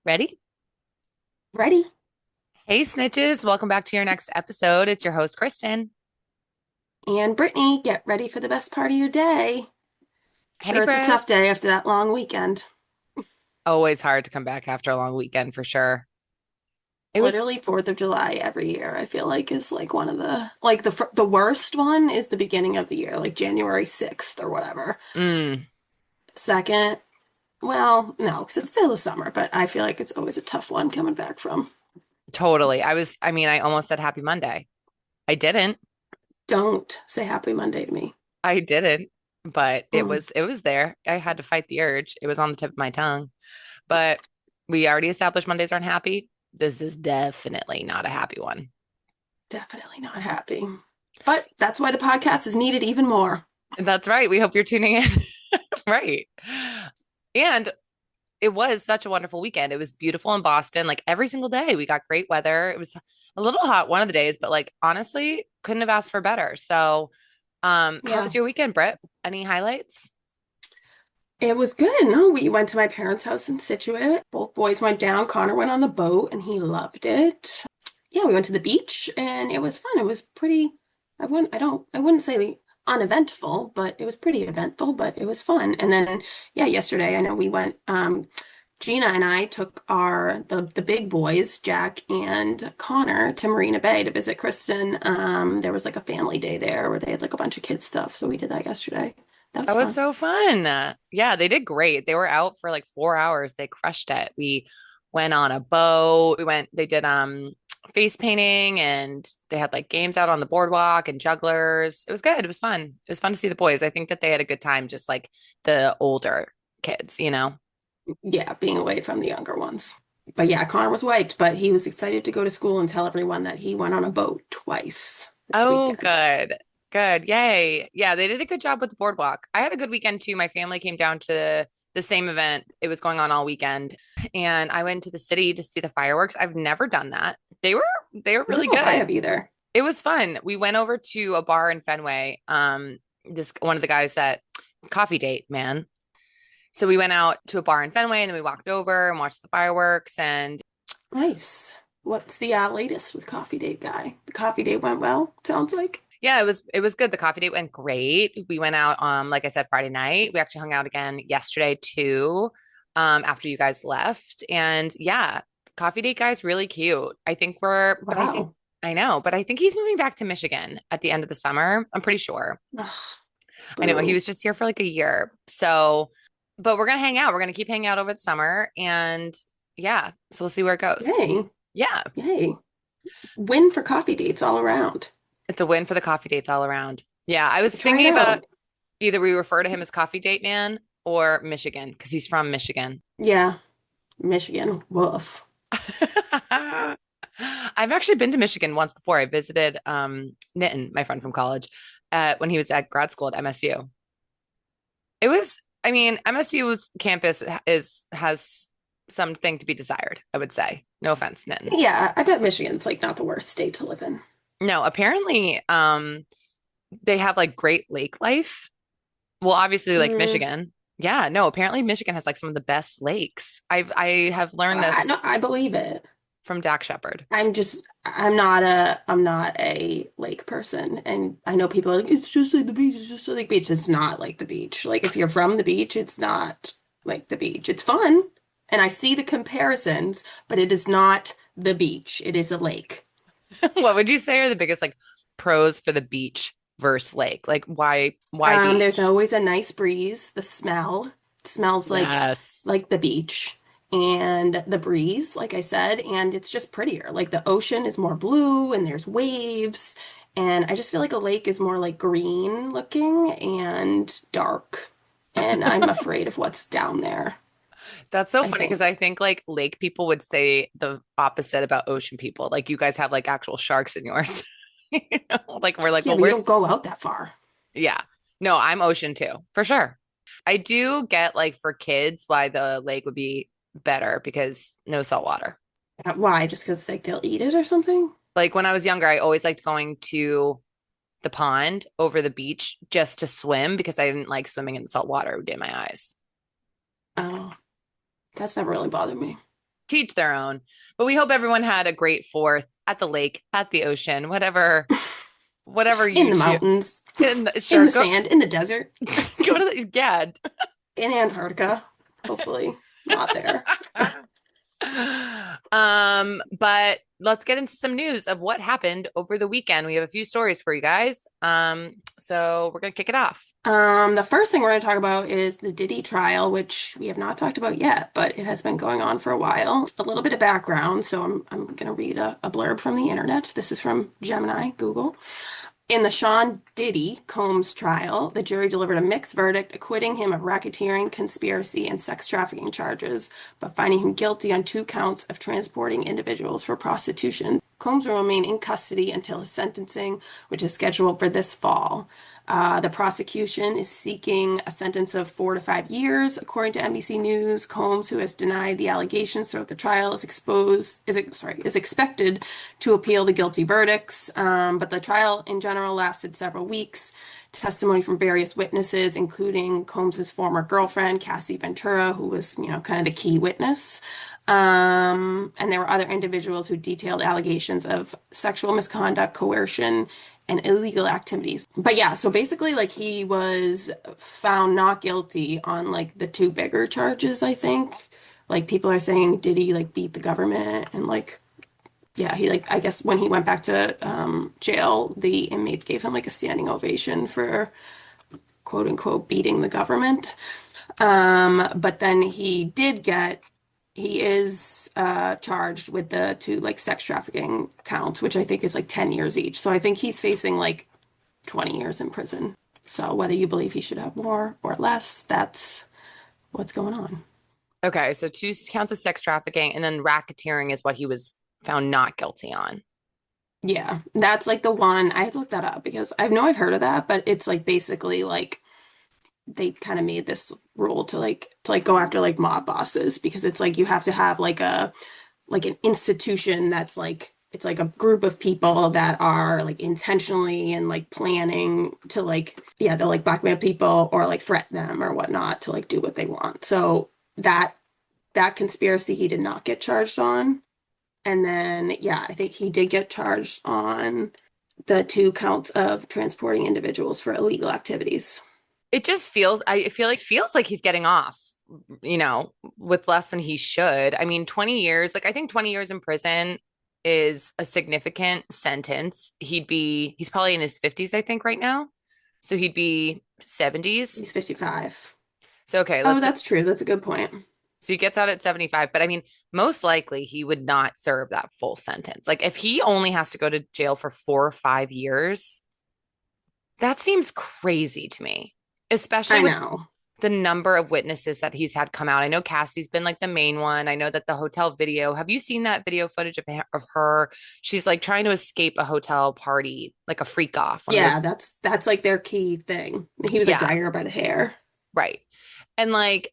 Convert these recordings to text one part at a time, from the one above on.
Ready? Ready? Hey, snitches. Welcome back to your next episode. It's your host, Kristen. And Brittany, get ready for the best part of your day. Hey, Sure, it's a Brett. tough day after that long weekend. Always hard to come back after a long weekend for sure. It was, Literally 4th of July every year, I feel like is like one of the worst one is the beginning of the year, like January 6th or whatever. mm, Second, well, no, because it's still the summer, but I feel like it's always a tough one coming back from. totally. I almost said happy Monday. I didn't. Don't say happy Monday to me. I didn't, but it Mm, was, it was there. I had to fight the urge. It was on the tip of my tongue, but we already established Mondays aren't happy. This is definitely not a happy one. definitely not happy. But that's why the podcast is needed even more. That's right. We hope you're tuning in. Right. And it was such a wonderful weekend. It was beautiful in Boston, like every single day. We got great weather. It was a little hot one of the days, but like honestly, couldn't have asked for better. So, how Yeah. was your weekend, Britt? Any highlights? It was good. No, we went to my parents' house in Scituate. Both boys went down. Connor went on the boat and he loved it. Yeah, we went to the beach and it was fun. It was pretty, I wouldn't say uneventful, but it was pretty eventful, but it was fun. And then, yeah, yesterday I know we went, Gina and I took the big boys, Jack and Connor, to Marina Bay to visit Kristen. There was like a family day there where they had like a bunch of kids stuff. So we did that yesterday. That was That was fun. so fun. Yeah, they did great. They were out for like 4 hours. They crushed it. We went on a boat. They did face painting and they had like games out on the boardwalk and jugglers. It was good. It was fun. It was fun to see the boys. I think that they had a good time, just like the older kids, you know? Yeah, being away from the younger ones. But yeah, Connor was wiped, but he was excited to go to school and tell everyone that he went on a boat twice this Oh, weekend. good. Good. Yay. Yeah, they did a good job with the boardwalk. I had a good weekend too. My family came down to the same event. It was going on all weekend. And I went to the city to see the fireworks. I've never done that. They were I don't really know if I good. have either. It was fun. We went over to a bar in Fenway. This one of the guys that coffee date, man. So we went out to a bar in Fenway and then we walked over and watched the fireworks and Nice. What's the latest with Coffee Date guy? The coffee date went well, sounds like. yeah, it was good. The coffee date went great. We went out like I said, Friday night. We actually hung out again yesterday too, after you guys left. And yeah, coffee date guy's really cute. Wow. I know, but I think he's moving back to Michigan at the end of the summer. I'm pretty sure. Ugh, I know he boo. was just here for like a year. So, but we're gonna hang out. We're gonna keep hanging out over the summer. And yeah, so we'll see where it goes. Yay. Yeah, Yay. Win for coffee dates all around. it's a win for the coffee dates all around. Yeah, I was Try it thinking about out. either we refer to him as Coffee Date Man or Michigan because he's from Michigan. Yeah, Michigan. Woof. I've actually been to Michigan once before. I visited Nitin, my friend from college, when he was at grad school at MSU. MSU's campus is has something to be desired, I would say. No offense, Nitin. Yeah, I bet Michigan's like not the worst state to live in. No, apparently they have like great lake life. Well, obviously, like Mm, Michigan. Yeah, no, apparently Michigan has like some of the best lakes. I have learned I this no, I believe it. from Dak Shepard. I'm not a lake person, and I know people are like it's just like the beach, it's just like the beach. It's not like the beach. Like if you're from the beach, it's not like the beach. It's fun, and I see the comparisons, but it is not the beach. It is a lake. What would you say are the biggest like pros for the beach versus lake? Like why There's beach? always a nice breeze. The smell it smells Yes. like the beach. And the breeze, like I said, and it's just prettier. Like the ocean is more blue and there's waves. And I just feel like a lake is more like green looking and dark. And I'm afraid of what's down there, That's so I funny because think. I think like lake people would say the opposite about ocean people. Like you guys have like actual sharks in yours. You know? Like we're like, Yeah, well, but you don't go out that far. yeah. No, I'm ocean too, for sure. I do get like for kids why the lake would be better because no salt water. Why? Just because like they'll eat it or something? Like when I was younger, I always liked going to the pond over the beach just to swim because I didn't like swimming in the salt water. It would get my eyes. Oh, that's never really bothered me. Teach their own. But we hope everyone had a great fourth at the lake, at the ocean, whatever In you the choose. mountains, in Sure, the go sand, in the desert, go to the yeah. in Antarctica. Hopefully, not there. But let's get into some news of what happened over the weekend. We have a few stories for you guys. So we're gonna kick it off. The first thing we're going to talk about is the Diddy trial, which we have not talked about yet, but it has been going on for a while. A little bit of background, so I'm going to read a blurb from the internet. This is from Gemini, Google. In the Sean Diddy Combs trial, the jury delivered a mixed verdict acquitting him of racketeering, conspiracy, and sex trafficking charges, but finding him guilty on 2 counts of transporting individuals for prostitution. Combs will remain in custody until his sentencing, which is scheduled for this fall. The prosecution is seeking a sentence of 4 to 5 years, according to NBC News. Combs, who has denied the allegations throughout the trial, is expected to appeal the guilty verdicts. But the trial in general lasted several weeks. Testimony from various witnesses, including Combs's former girlfriend, Cassie Ventura, who was, kind of the key witness. And there were other individuals who detailed allegations of sexual misconduct, coercion, and illegal activities. But yeah, so basically, like, he was found not guilty on like the two bigger charges, I think. Like, people are saying, did he like beat the government? And like, yeah, he like, I guess when he went back to jail, the inmates gave him like a standing ovation for quote unquote beating the government. But then he is charged with the two like sex trafficking counts, which I think is like 10 years each. So I think he's facing like 20 years in prison. So whether you believe he should have more or less, that's what's going on. Okay, so 2 counts of sex trafficking and then racketeering is what he was found not guilty on. Yeah, that's like the one I had to look that up because I know I've heard of that, but it's like basically like they kind of made this rule to like go after like mob bosses because it's like you have to have like an institution that's like it's like a group of people that are like intentionally and like planning to like yeah they'll like blackmail people or like threaten them or whatnot to like do what they want. So that conspiracy he did not get charged on. And then yeah, I think he did get charged on the 2 counts of transporting individuals for illegal activities. It just feels like he's getting off, with less than he should. I mean, 20 years, like I think 20 years in prison is a significant sentence. He's probably in his 50s, I think, right now. So he'd be 70s. He's 55. So okay, Oh, that's true. That's a good point. so he gets out at 75, but I mean, most likely he would not serve that full sentence. Like if he only has to go to jail for 4 or 5 years, that seems crazy to me, especially I with know. the number of witnesses that he's had come out. I know Cassie's been like the main one. I know that the hotel video, have you seen that video footage of her? She's like trying to escape a hotel party, like a freak off, one of those. Yeah, that's like their key thing. He was like Yeah, dragging her by the hair. right. And like,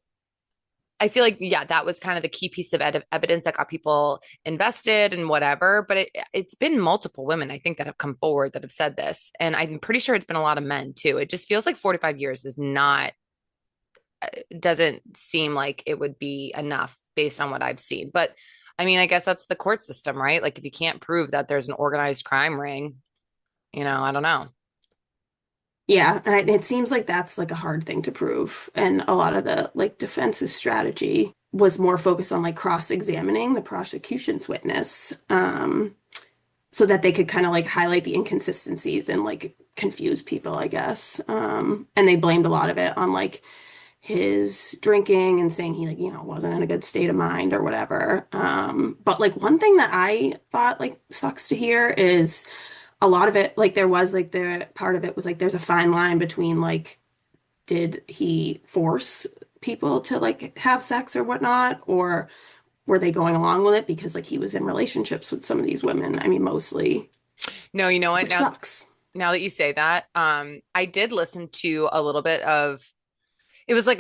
I feel like, yeah, that was kind of the key piece of evidence that got people invested and whatever. But it's been multiple women, I think, that have come forward that have said this. And I'm pretty sure it's been a lot of men too. It just feels like 45 years is not, doesn't seem like it would be enough based on what I've seen. But I mean, I guess that's the court system, right? Like if you can't prove that there's an organized crime ring, I don't know. Yeah, and it seems like that's like a hard thing to prove. And a lot of the like defense's strategy was more focused on like cross-examining the prosecution's witness, so that they could kind of like highlight the inconsistencies and like confuse people, I guess. And they blamed a lot of it on like his drinking and saying he like, wasn't in a good state of mind or whatever. But like one thing that I thought like sucks to hear is a lot of it, like there was like the part of it was like there's a fine line between like, did he force people to like have sex or whatnot, or were they going along with it because like he was in relationships with some of these women? I mean, mostly, No, you know what? which sucks. Now that you say that, I did listen to a little bit of it was like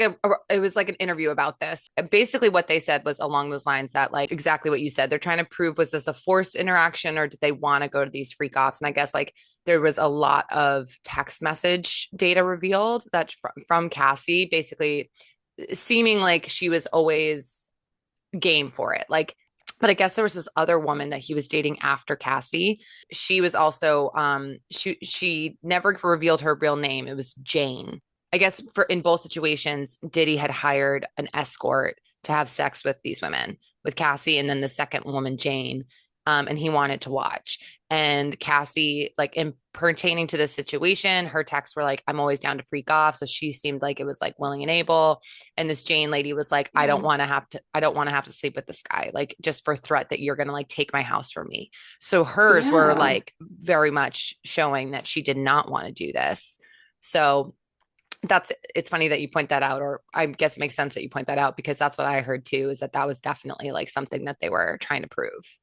an interview about this. Basically, what they said was along those lines that like exactly what you said. They're trying to prove, was this a forced interaction or did they want to go to these freak offs? And I guess like there was a lot of text message data revealed that from Cassie, basically seeming like she was always game for it. Like But I guess there was this other woman that he was dating after Cassie. She was also she never revealed her real name. It was Jane. I guess for in both situations, Diddy had hired an escort to have sex with these women, with Cassie and then the second woman, Jane. And he wanted to watch. And Cassie, like in pertaining to this situation, her texts were like, I'm always down to freak off. So she seemed like it was like willing and able. And this Jane lady was like, Right. I don't want to have to sleep with this guy, like just for threat that you're going to like take my house from me. So hers were Yeah. like very much showing that she did not want to do this. So it's funny that you point that out, or I guess it makes sense that you point that out because that's what I heard too, is that that was definitely like something that they were trying to prove.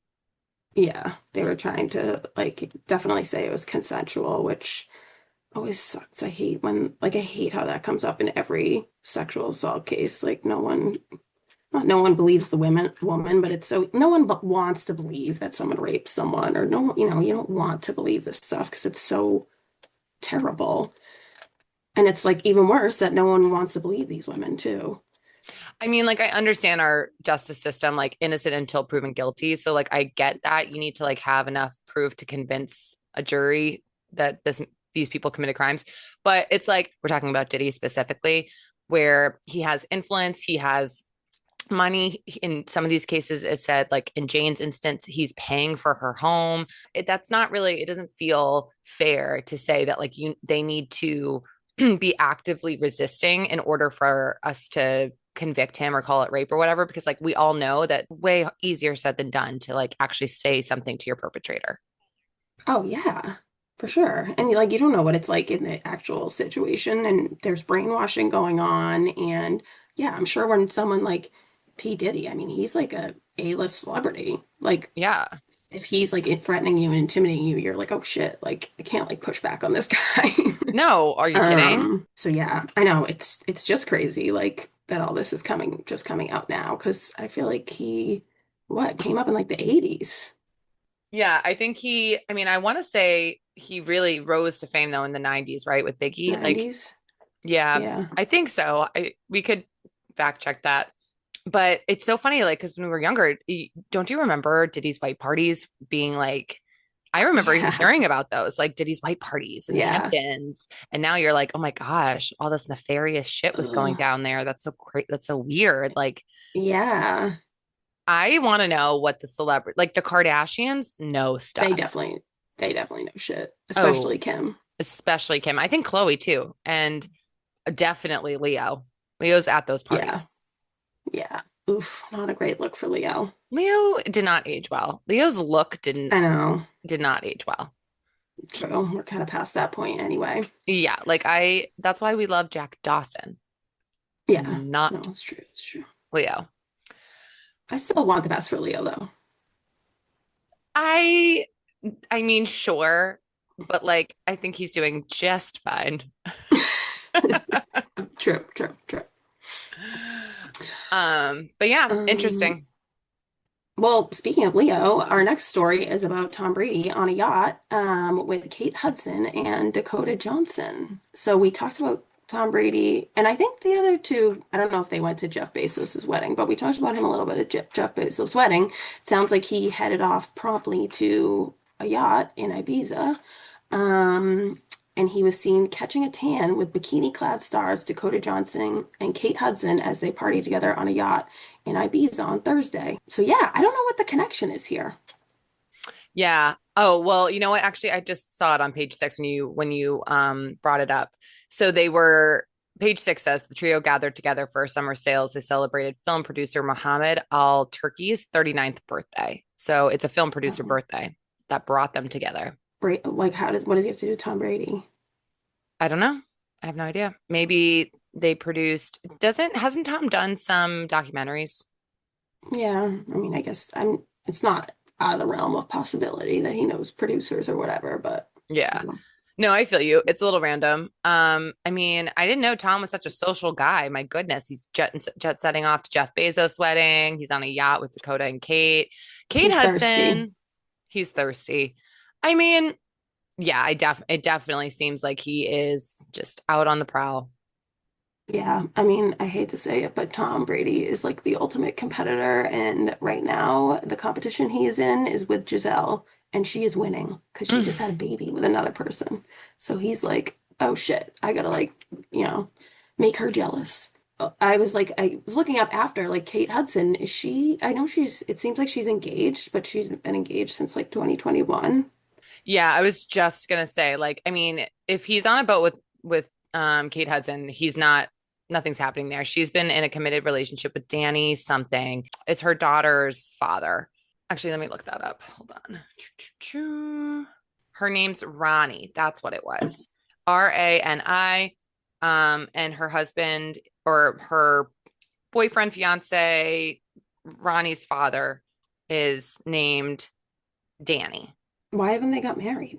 Yeah. They were trying to like definitely say it was consensual, which always sucks. I hate when like I hate how that comes up in every sexual assault case. Like no one not no one believes the woman, but it's so no one but wants to believe that someone raped someone or no, you don't want to believe this stuff because it's so terrible. And it's like even worse that no one wants to believe these women too. I mean, like I understand our justice system, like innocent until proven guilty. So like I get that you need to like have enough proof to convince a jury that these people committed crimes. But it's like we're talking about Diddy specifically, where he has influence, he has money. In some of these cases, it said like in Jane's instance, he's paying for her home. That's not really, it doesn't feel fair to say that like they need to be actively resisting in order for us to convict him or call it rape or whatever, because like we all know that way easier said than done to like actually say something to your perpetrator. Oh yeah, for sure. And like you don't know what it's like in the actual situation and there's brainwashing going on and yeah, I'm sure when someone like P. Diddy, I mean, he's like a A-list celebrity. Like Yeah. if he's like threatening you and intimidating you, you're like, "Oh shit, like I can't like push back on this guy." No, are you kidding? So yeah, I know it's just crazy like that all this is coming out now because I feel like he what came up in like the 80s, Yeah, I think I mean, I want to say he really rose to fame though in the 90s, right? With Biggie. Like, 90s. yeah, Yeah. I think so. We could fact check that. But it's so funny, like, because when we were younger, don't you remember Diddy's white parties being like, I remember Yeah. hearing about those, like Diddy's white parties in the Yeah. Hamptons. And now you're like, oh my gosh, all this nefarious shit was going Ugh. down there. That's so great. That's so weird. Like, Yeah. I want to know what the celebrity, like the Kardashians, know They stuff. definitely they definitely know shit, Oh, especially Kim. especially Kim. I think Khloe too. And definitely Leo. Leo's at those Yeah. parties. Yeah. Oof, not a great look for Leo. Leo did not age well. Leo's look I know. did not age well. True. We're kind of past that point anyway. Yeah, like that's why we love Jack Dawson, Yeah. No, not it's true. It's true. Leo. I still want the best for Leo though. I I mean, sure, but like I think he's doing just fine. True, true, true. But yeah, Um, interesting. well, speaking of Leo, our next story is about Tom Brady on a yacht with Kate Hudson and Dakota Johnson. So we talked about Tom Brady, and I think the other two, I don't know if they went to Jeff Bezos' wedding, but we talked about him a little bit at Jeff Bezos' wedding. It sounds like he headed off promptly to a yacht in Ibiza. Um, and he was seen catching a tan with bikini-clad stars Dakota Johnson and Kate Hudson as they partied together on a yacht in Ibiza on Thursday. So yeah, I don't know what the connection is here. Yeah. Oh, well, you know what? Actually, I just saw it on page six when you brought it up. So they were page six says the trio gathered together for summer sales. They celebrated film producer Mohammed Al Turki's 39th birthday. So it's a film producer Oh, birthday that brought them together. Like what does he have to do with Tom Brady? I don't know. I have no idea. Maybe they produced, hasn't Tom done some documentaries? Yeah, I mean, I guess it's not out of the realm of possibility that he knows producers or whatever, but I Yeah. don't know. No, I feel you. It's a little random. I mean, I didn't know Tom was such a social guy. My goodness, he's jet setting off to Jeff Bezos' wedding. He's on a yacht with Dakota and Kate. Kate He's thirsty. Hudson, he's thirsty. I mean, yeah, it definitely seems like he is just out on the prowl. Yeah, I mean, I hate to say it, but Tom Brady is like the ultimate competitor, and right now the competition he is in is with Giselle, and she is winning because she just had a baby with another person. So he's like, oh shit, I gotta like, you know, make her jealous. I was looking up after like Kate Hudson, is she, I know she's, it seems like she's engaged, but she's been engaged since like 2021. Yeah, I was just gonna say, like, I mean, if he's on a boat with Kate Hudson, he's not nothing's happening there. She's been in a committed relationship with Danny something. It's her daughter's father. Actually, let me look that up. Hold on. Her name's Ronnie. That's what it was. Rani. And her husband or her boyfriend, fiance, Ronnie's father is named Danny. Why haven't they got married?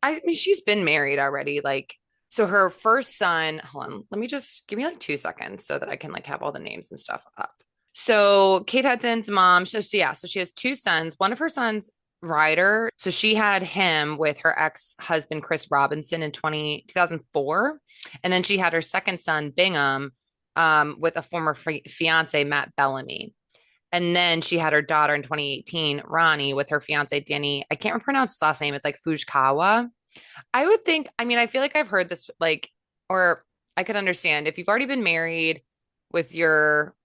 I mean, she's been married already. Like, so her first son, hold on, let me just give me like 2 seconds so that I can like have all the names and stuff up. So Kate Hudson's mom, so she has two sons. One of her sons, Ryder, so she had him with her ex-husband Chris Robinson in 2004, and then she had her second son Bingham with a former fiance Matt Bellamy. And then she had her daughter in 2018, Ronnie, with her fiance Danny. I can't pronounce his last name. It's like Fujikawa. I would think, I mean, I feel like I've heard this like, or I could understand if you've already been married with your,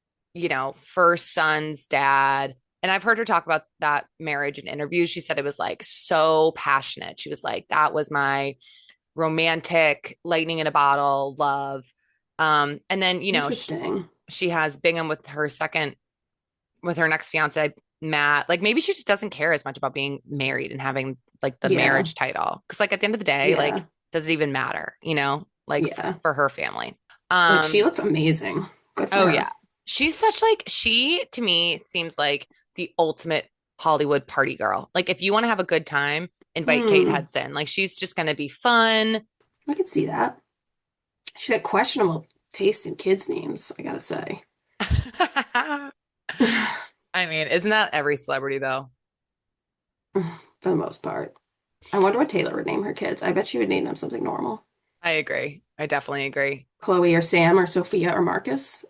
first son's dad. And I've heard her talk about that marriage in interviews. She said it was like so passionate. She was like, that was my romantic lightning in a bottle love. And then, Interesting. she has Bingham with her next fiance, Matt. Like maybe she just doesn't care as much about being married and having like the Yeah, marriage title. Cause like at the end of the day, like, yeah, does it even matter, like yeah. for her family? But she Um, looks amazing. Good for oh yeah. her. She's such like, she to me seems like the ultimate Hollywood party girl. Like if you want to have a good time, invite Kate Hmm. Hudson. Like she's just going to be fun. I could see that. She had questionable taste in kids' names, I gotta say. I mean, isn't that every celebrity though? For the most part. I wonder what Taylor would name her kids. I bet she would name them something normal. I agree. I definitely agree. Chloe or Sam or Sophia or Marcus.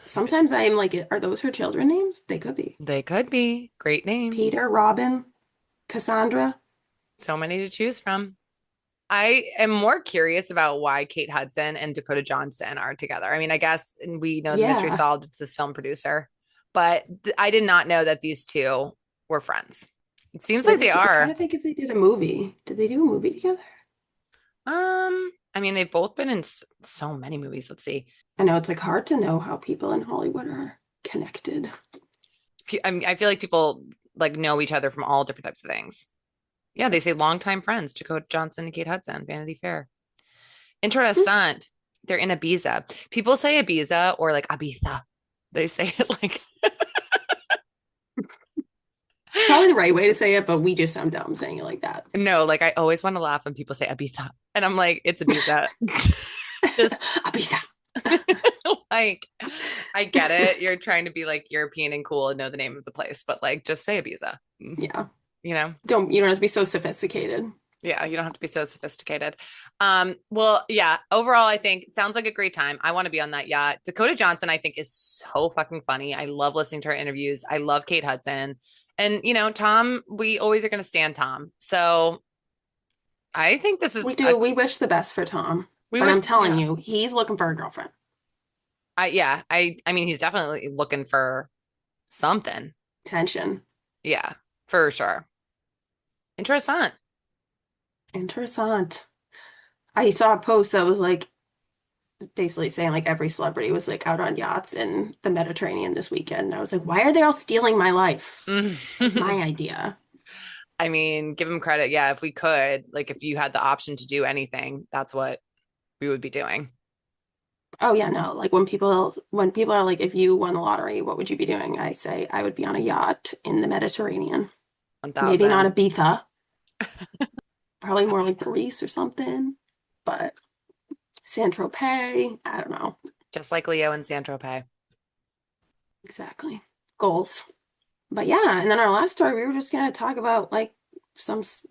Sometimes I am like, are those her children names? They could be. They could be great names. Peter, Robin, Cassandra. So many to choose from. I am more curious about why Kate Hudson and Dakota Johnson are together. I mean, I guess we know the mystery Yeah. solved. It's this film producer, but I did not know that these two were friends. It seems like they I'm trying are. to think if they did a movie. Did they do a movie together? I mean, they've both been in so many movies. Let's see. I know it's like hard to know how people in Hollywood are connected. I mean, I feel like people like know each other from all different types of things. Yeah, they say longtime friends, Dakota Johnson and Kate Hudson, Vanity Fair. Hmm. Interessant. They're in Ibiza. People say Ibiza or like Ibiza. They say it like Probably the right way to say it, but we just sound dumb saying it like that. no, like I always want to laugh when people say Ibiza. And I'm like, it's Ibiza. Just Ibiza. like I get it. You're trying to be like European and cool and know the name of the place, but like just say Ibiza. Yeah. You know? You don't have to be so sophisticated. Yeah, you don't have to be so sophisticated. Well, yeah, overall, I think sounds like a great time. I want to be on that yacht. Dakota Johnson, I think, is so fucking funny. I love listening to her interviews. I love Kate Hudson. And Tom, we always are gonna stand Tom. So I think this is We do. We wish the best for Tom, we but wish, I'm telling yeah. you, he's looking for a girlfriend. I mean he's definitely looking for something. Tension. Yeah, for sure. Interessant. Interessant. I saw a post that was like basically saying like every celebrity was like out on yachts in the Mediterranean this weekend. And I was like, why are they all stealing my life? That was my idea. I mean, give him credit. Yeah, if we could, like if you had the option to do anything, that's what we would be doing. Oh yeah, no. Like when people are like, if you won the lottery, what would you be doing? I say I would be on a yacht in the Mediterranean. Maybe not 1,000. Ibiza, probably more like Greece or something. But Saint-Tropez, I don't know. Just like Leo and San Tropez. Exactly. Goals. But yeah, and then our last story, we were just gonna talk about like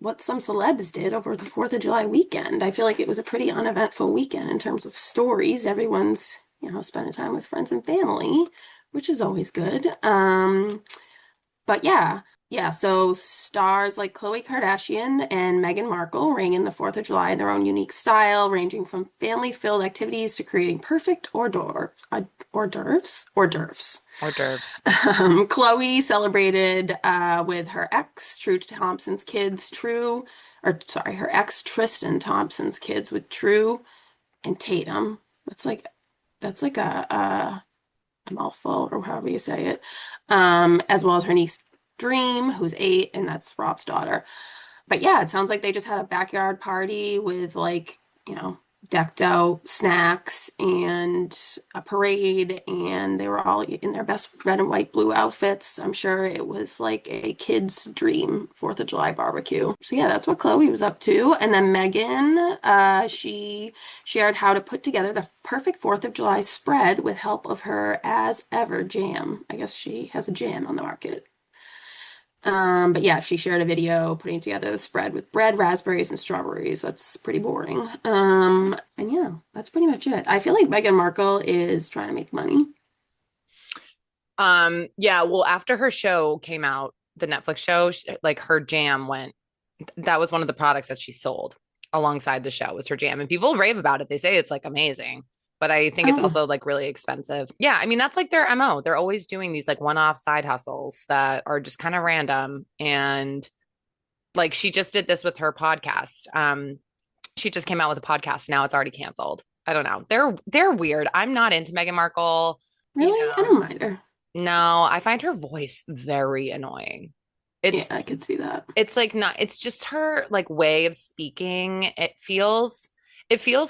what some celebs did over the 4th of July weekend. I feel like it was a pretty uneventful weekend in terms of stories. Everyone's, spending time with friends and family, which is always good. But yeah, yeah. So stars like Khloe Kardashian and Meghan Markle ring in the 4th of July in their own unique style, ranging from family-filled activities to creating perfect hors d'oeuvres, hors d'oeuvres. Hors d'oeuvres. Khloe celebrated with her ex, True Thompson's kids, her ex Tristan Thompson's kids with True and Tatum. That's like a mouthful, or however you say it. As well as her niece Dream, who's 8, and that's Rob's daughter. But yeah, it sounds like they just had a backyard party with like, decked out snacks and a parade, and they were all in their best red and white blue outfits. I'm sure it was like a kid's dream 4th of July barbecue. So yeah, that's what Khloe was up to. And then Meghan, she shared how to put together the perfect 4th of July spread with help of her as ever jam. I guess she has a jam on the market. But yeah, she shared a video putting together the spread with bread, raspberries, and strawberries. That's pretty boring. And yeah, that's pretty much it. I feel like Meghan Markle is trying to make money. Yeah, well, after her show came out, the Netflix show, like her jam went, that was one of the products that she sold alongside the show was her jam. And people rave about it. They say it's like amazing, but I think it's Oh, also like really expensive. Yeah, I mean, that's like their MO. They're always doing these like one-off side hustles that are just kind of random. And like she just did this with her podcast. She just came out with a podcast. Now it's already canceled. I don't know. They're weird. I'm not into Meghan Markle. You really? I know, don't mind her. no, I find her voice very annoying. Yeah, It's I could see that. it's like not it's just her like way of speaking. It feels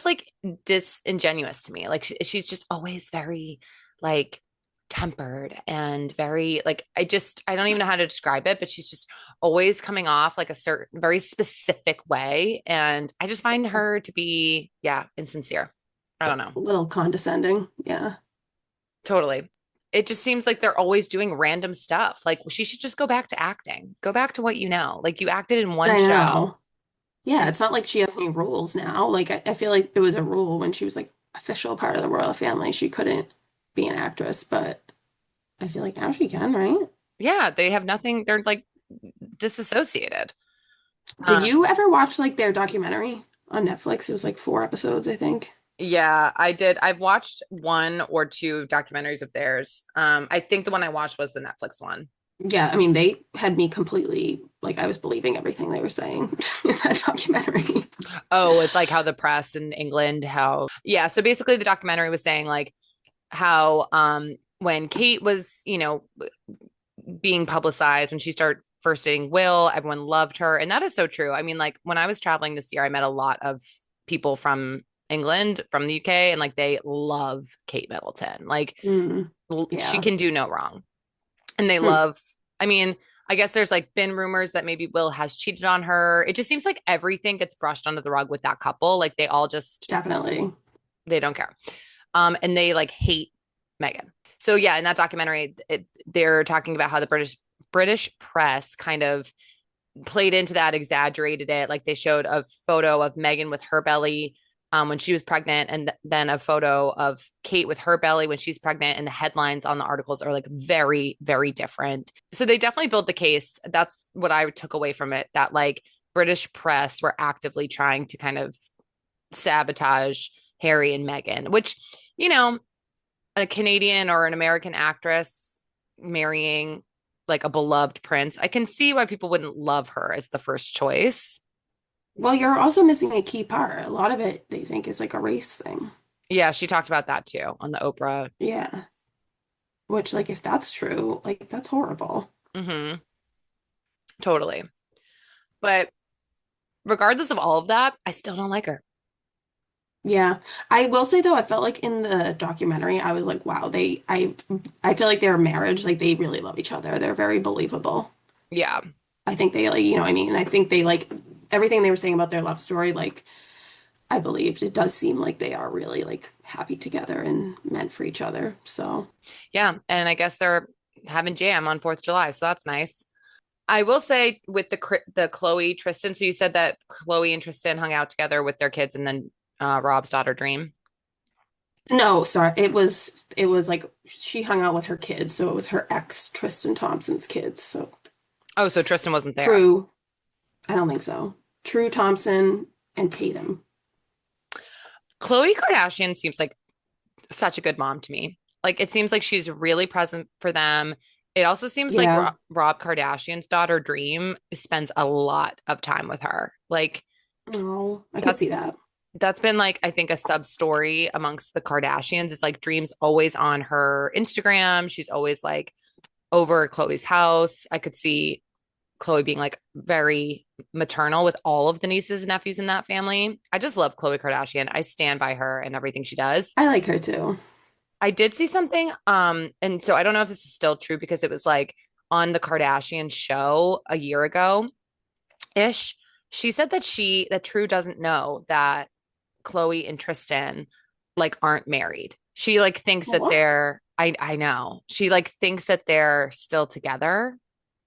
like disingenuous to me. Like she's just always very like tempered and very like I don't even know how to describe it, but she's just always coming off like a certain very specific way. And I just find her to be, yeah, insincere. I don't know. A little condescending. Yeah, Totally. It just seems like they're always doing random stuff. Like she should just go back to acting. Go back to what you know. Like you acted in one I show. know. Yeah, And it's not like she has any rules now. Like I feel like it was a rule when she was like official part of the royal family. She couldn't be an actress, but I feel like now she can, right? yeah, they have nothing. They're like disassociated. Did Uh, you ever watch like their documentary on Netflix? It was like 4 episodes, I think. yeah, I did. I've watched one or two documentaries of theirs. I think the one I watched was the Netflix one. Yeah, I mean, they had me completely like I was believing everything they were saying in that documentary. Oh, with like how the press in England, how yeah. So basically the documentary was saying like how when Kate was, being publicized when she started first dating Will. Everyone loved her. And that is so true. I mean, like when I was traveling this year, I met a lot of people from England, from the UK, and like they love Kate Middleton. Like Mm, she yeah. can do no wrong. And they Hmm, love, I mean, I guess there's like been rumors that maybe Will has cheated on her. It just seems like everything gets brushed under the rug with that couple. Like they all just, definitely. they don't care. And they like hate Meghan. So yeah, in that documentary, they're talking about how the British press kind of played into that, exaggerated it. Like they showed a photo of Meghan with her belly when she was pregnant, and then a photo of Kate with her belly when she's pregnant. And the headlines on the articles are like very, very different. So they definitely build the case. That's what I took away from it. That like British press were actively trying to kind of sabotage Harry and Meghan, which, you know, a Canadian or an American actress marrying like a beloved prince, I can see why people wouldn't love her as the first choice. Well, you're also missing a key part. A lot of it they think is like a race thing. Yeah, she talked about that too on the Oprah. Yeah. Which, like, if that's true, like, that's horrible. Hmm. Totally. But regardless of all of that, I still don't like her. Yeah. I will say though, I felt like in the documentary, I was like, wow, I feel like their marriage, like they really love each other. They're very believable. Yeah. I think they like, what I mean? I think they like everything they were saying about their love story, like I believed it does seem like they are really like happy together and meant for each other. So Yeah. And I guess they're having jam on 4th of July. So that's nice. I will say with the Khloe Tristan. So you said that Khloe and Tristan hung out together with their kids, and then Rob's daughter Dream. No, sorry. It was like she hung out with her kids, so it was her ex Tristan Thompson's kids. So Oh, so Tristan wasn't there. True, I don't think so. True Thompson and Tatum. Khloe Kardashian seems like such a good mom to me. Like it seems like she's really present for them. It also seems like Yeah. Rob Kardashian's daughter Dream spends a lot of time with her. Like Oh, I could that's see that. that's been like I think a sub story amongst the Kardashians. It's like Dream's always on her Instagram. She's always like over at Khloe's house. I could see Khloe being like very maternal with all of the nieces and nephews in that family. I just love Khloe Kardashian. I stand by her and everything she does. I like her too. I did see something, and so I don't know if this is still true because it was like on the Kardashian show a year ago ish. She said that True doesn't know that Khloe and Tristan like aren't married. She like thinks that What? I know. She like thinks that they're still together.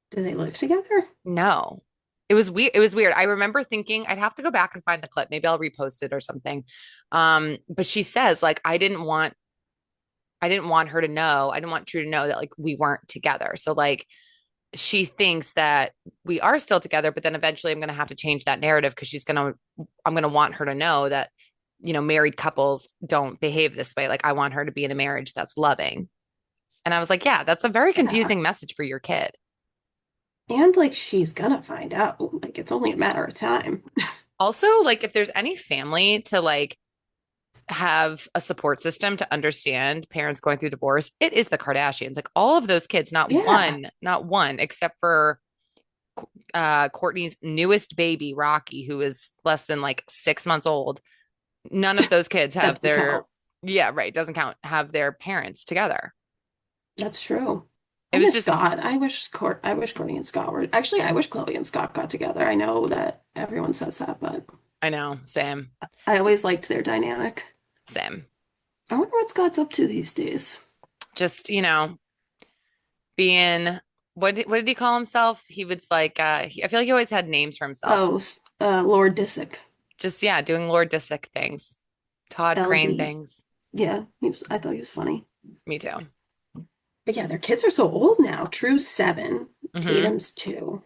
Do they live together? No. It was weird. I remember thinking I'd have to go back and find the clip. Maybe I'll repost it or something. But she says like I didn't want her to know. I didn't want True to know that like we weren't together. So like she thinks that we are still together, but then eventually I'm going to have to change that narrative because I'm going to want her to know that, married couples don't behave this way. Like I want her to be in a marriage that's loving. And I was like, yeah, that's a very Yeah. confusing message for your kid. And like she's gonna find out. Like it's only a matter of time. Also, like if there's any family to like have a support system to understand parents going through divorce, it is the Kardashians. Like all of those kids, Yeah. not one, except for Courtney's newest baby, Rocky, who is less than like 6 months old. None of those kids have Doesn't count. yeah, right, doesn't count, have their parents together. That's true. It I was miss just, Scott. I wish Courtney and Scott were actually I wish Khloe and Scott got together. I know that everyone says that, but I know, same, I always liked their dynamic. same. I wonder what Scott's up to these days. Just, being, what did he call himself? He was like, I feel like he always had names for himself. Oh, Lord Disick. Just, yeah, doing Lord Disick things, Todd Crane LD. things. Yeah, I thought he was funny. Me too. But yeah, their kids are so old now. True's 7, Hmm. Tatum's 2,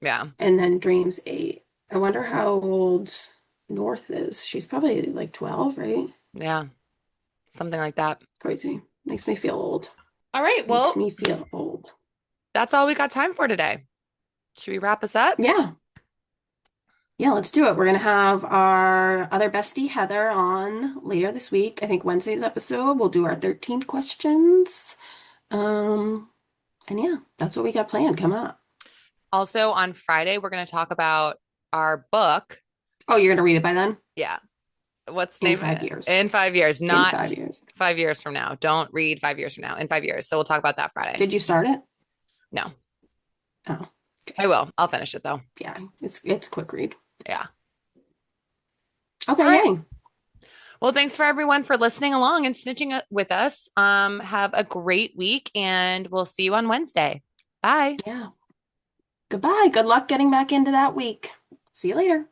Yeah. and then Dream's 8. I wonder how old North is. She's probably like 12, right? Yeah. Something like that. Crazy. Makes me feel old. All right. Makes Well, me feel old. that's all we got time for today. Should we wrap us up? Yeah. Yeah, let's do it. We're gonna have our other bestie Heather on later this week. I think Wednesday's episode, we'll do our 13 questions. Um, and yeah, that's what we got planned coming up. Also, on Friday, we're going to talk about our book. Oh, you're gonna read it by then? Yeah. What's the In name? 5 years. In 5 years, In not 5 years. 5 years from now. Don't read 5 years from now. In 5 years. So we'll talk about that Friday. Did you start it? No, Oh, I okay. will. I'll finish it though. Yeah, it's quick read. Yeah. All Okay, right. yay. Well, thanks for everyone for listening along and snitching with us. Have a great week and we'll see you on Wednesday. Bye. Yeah. Goodbye. Good luck getting back into that week. See you later.